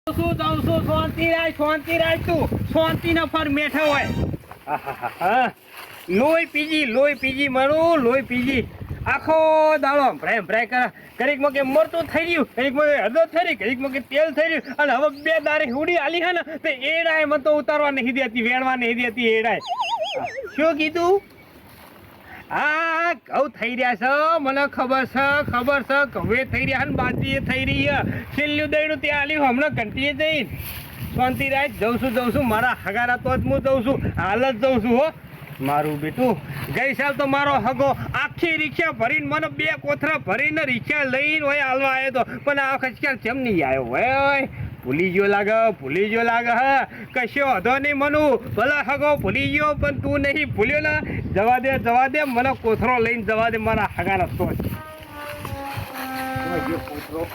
શું જાઉં છું શાંતિ રાખ તું શાંતિ ના ફર મેઠા હોય લોહી પીજી મારું લોહી પીજી આખો દાડો ભરાય કરે કઈક માં કે મરતું થઈ રહ્યું કઈક માં હદો થઈ રહી કઈક માં કે તેલ થઈ રહ્યું અને હવે બે દારે હુડી આલી હે ને તે એડાય મને તો ઉતારવા નહીં દેતી વેણવા નહીં દેતી એડાય શું કીધું હા ઘઉં થઈ રહ્યા છે મને ખબર છે ઘઉં થઈ રહ્યા ને બાજી થઈ રહી છે છેલ્લું દઈડું ત્યાં આલ્યું હમણાં ઘંટીએ જઈને શાંતિ રાખ જઉં છું મારા હગારા તો જ હું જઉં છું હાલ જ જઉં છું હો મારું બેટું ગઈ સાલ તો મારો હગો આખી રિક્ષા ભરીને મને 2 કોથરા ભરીને રિક્ષા લઈને હોય હાલવા આવ્યો તો પણ આ વખત ક્યાં કેમ નહીં આવ્યો હોય ભૂલી ગયો લાગે હા કશો વાંધો નહીં મનું ભલે હગો ભૂલી ગયો પણ તું નહીં ભૂલ્યો ને જવા દે મને કોથરો લઈને જવા દે મારા હગા રસ્તો કોથરો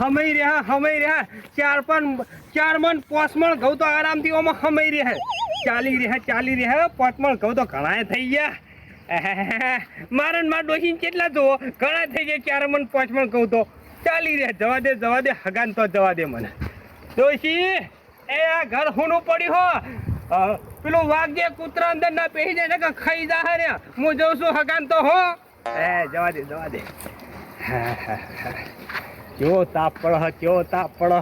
હમઈ રહ્યા 4 મણ 5 મણ ઘઉં તો આરામથી ઓમાં હમઈ રહ્યા ચાલી રહ્યા 5 મણ ઘઉં તો ઘણા થઈ ગયા મારા માં ડોસી કેટલા તો ઘણા થઈ ગયા 4 મણ 5 મણ ઘઉં તો ચાલી રહ્યા જવા દે હગાન તો જવા દે મને ડોસી એ આ ઘર હુનું પડ્યું હો પેલું વાઘે કૂતરા અંદર ના પહેરી જાય ને ખાઈ જા રે હું જઉં છું હગાન તો હો જવા દે કેવો તાપ પડે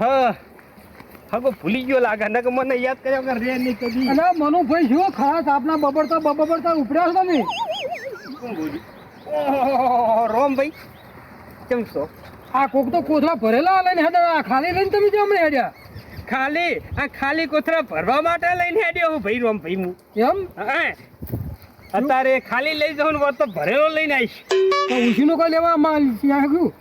હગો ભૂલી ગયો લાગે ને કે મને યાદ કર્યા વગર રે નહીં કદી અરે મનુભાઈ શું ખાસ આપના બબડતા ઉપડ્યા છો તમે ઓહો રોમભાઈ કેમ છો આ કોક તો કોથળા ભરેલા લઈને હેડ્યા ખાલી લઈને તમે જો હમણાં હેડ્યા ખાલી કોથળા ભરવા માટે લઈને હેડ્યો હું ભાઈ રોમભાઈ હું કેમ અત્યારે ખાલી લઈ જાઉં ને તો ભરેલો લઈને આવીશ તો ઉછીનું કોઈ લેવા માલ ત્યાં ગયું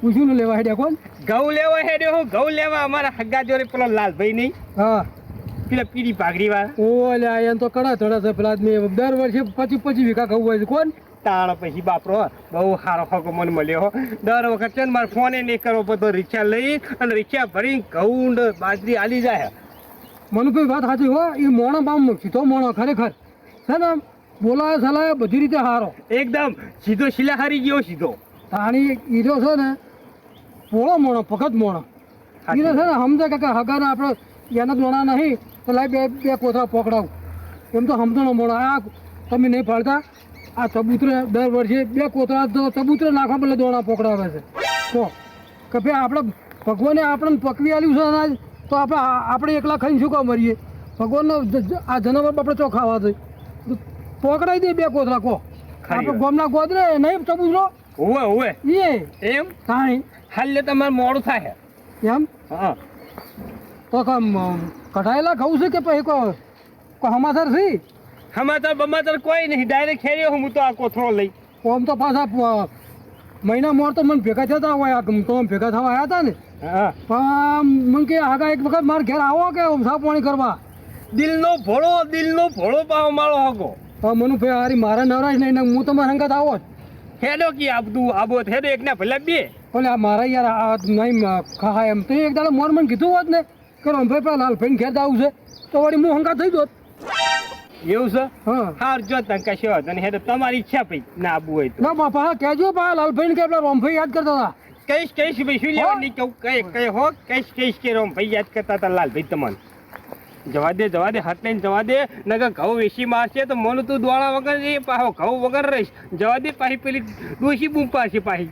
ઉછીનું લેવા હેડ્યા કોણ ઘઉં લેવા હેડ્યો હું ઘઉં લેવા અમારા હગ્ગા જોડે પેલો લાલભાઈ નહીં હા પેલા પીળી પાઘડી વાળા ઓલે એમ તો કડા ચડા છે પેલા મેં દર વર્ષે 25 વીઘા ઘઉં હોય છે કોણ તાણ પછી બાપરો બહુ સારો હગો મને મળ્યો દર વખત છે ને મારે ફોને નહીં કરવો બધો રિક્ષા લઈ અને રિક્ષા ભરી ઘઉં બાજરી આલી જાય મનુભાઈ વાત સાચી હો એ મોણો બામ સીધો મોણો ખરેખર છે ને બોલાય સલાય બધી રીતે સારો એકદમ સીધો શિલા હારી ગયો સીધો તાણી ઈરો છે ને પોળો મોણો ફકત મોણો ઈરો છે ને સમજે કે હગાને આપણે એના દોણા નહીં તો લાઈ બે કોથળા પકડાવું એમ તો સમજણો મોણો આ તમે નહીં પાડતા આ ચબૂતરે દર વર્ષે 2 કોથળા તો ચબૂતરે નાખવા બદલે દોણા પકડાવે છે તો કે ભાઈ આપણે ભગવાને આપણને પકવી આલ્યું છે અનાજ તો આપણે એકલા ખાઈને શું કામ મરીએ ભગવાનનો આ જનાવર આપણે ચો ખાવા છે પકડાઈ દે 2 કોથળા કહો આપણે ગામના ગોદરે નહીં ચબૂતરો હોવે એ એમ તાણી હાલે તમારે મોડું થાય એમ હા તો કઢાયેલા ખાવું છે કે પછી કોઈ સમાચાર છે સમાચાર કોઈ નહીં ડાયરેક્ટ ખેડ્યો હું તો આ કોથળો લઈ આમ તો પાછા મહિના મોર તો મને ભેગા થતા હોય તો ભેગા થવા આવ્યા હતા ને હા પણ મને કે આગા એક વખત મારે ઘેર આવો કે સાફ પાણી કરવા દિલનો ભોળો પાવ મારો હગો તો મને ભાઈ હારી મારા નવરાશ નહીં હું તમારા સંગત આવો જ હેડો કી આબો હેડો એકના ભલા બે ભલે મારા યાર આ નહીં ખાય એમ તો એક દાડો મોર મને કીધું હોત ને કે રમભાઈ પેલા લાલભાઈ ઘેર આવું છે તો વળી હું હંગા થઈ જોત એવું છે હા હાર જો તને કશો અને હેડો તમારી ઈચ્છા ભાઈ ના આબુ હોય તો ના બાપા કહેજો પા લાલભાઈ કે પેલા રમભાઈ યાદ કરતા હતા કઈશ ભાઈ શું લેવા નહીં કહું કઈ હો કઈશ કે ભાઈ યાદ કરતા હતા લાલભાઈ તમને જવા દે હાથ લઈને જવા દે નગર ઘઉં વેસી મારશે તો મોનું તું દોડા વગર એ પાહો ઘઉં વગર રહીશ જવા દે પાછી પેલી ડોસી બૂમ પાછી